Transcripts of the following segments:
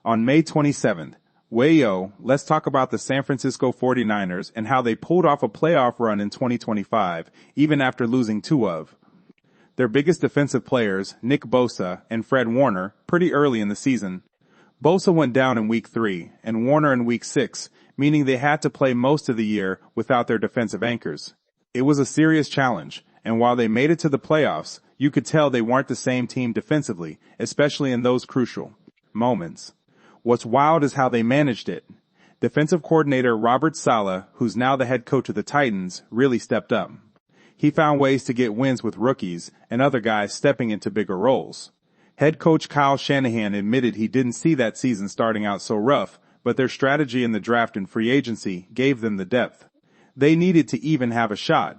On May 27th, Wayo, let's talk about the San Francisco 49ers and how they pulled off a playoff run in 2025, even after losing two of their biggest defensive players, Nick Bosa and Fred Warner, pretty early in the season. Bosa went down in week 3 and Warner in week 6, meaning they had to play most of the year without their defensive anchors. It was a serious challenge, and while they made it to the playoffs, you could tell they weren't the same team defensively, especially in those crucial moments. What's wild is how they managed it. Defensive coordinator Robert Saleh, who's now the head coach of the Titans, really stepped up. He found ways to get wins with rookies and other guys stepping into bigger roles. Head coach Kyle Shanahan admitted he didn't see that season starting out so rough, but their strategy in the draft and free agency gave them the depth they needed to even have a shot.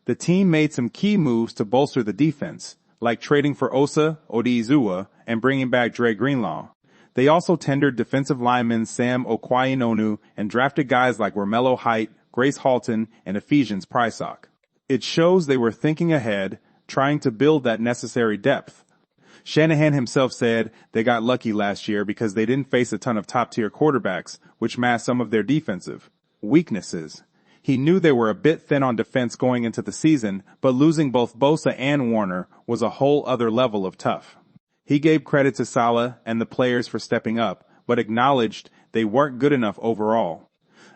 The team made some key moves to bolster the defense, like trading for Osa Odighizuwa and bringing back Dre Greenlaw. They also tendered defensive linemen Sam Okwuegbunam and drafted guys like Romello Height, Grace Halton, and Ephesians Prysock. It shows they were thinking ahead, trying to build that necessary depth. Shanahan himself said they got lucky last year because they didn't face a ton of top-tier quarterbacks, which masked some of their defensive weaknesses. He knew they were a bit thin on defense going into the season, but losing both Bosa and Warner was a whole other level of tough. He gave credit to Saleh and the players for stepping up, but acknowledged they weren't good enough overall.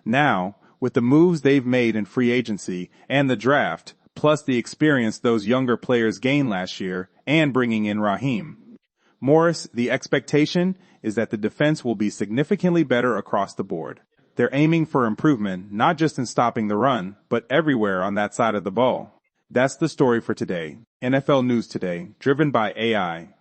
Now, with the moves they've made in free agency and the draft, plus the experience those younger players gained last year, and bringing in Raheem Morris, the expectation is that the defense will be significantly better across the board. They're aiming for improvement, not just in stopping the run, but everywhere on that side of the ball. That's the story for today. NFL News Today, driven by AI.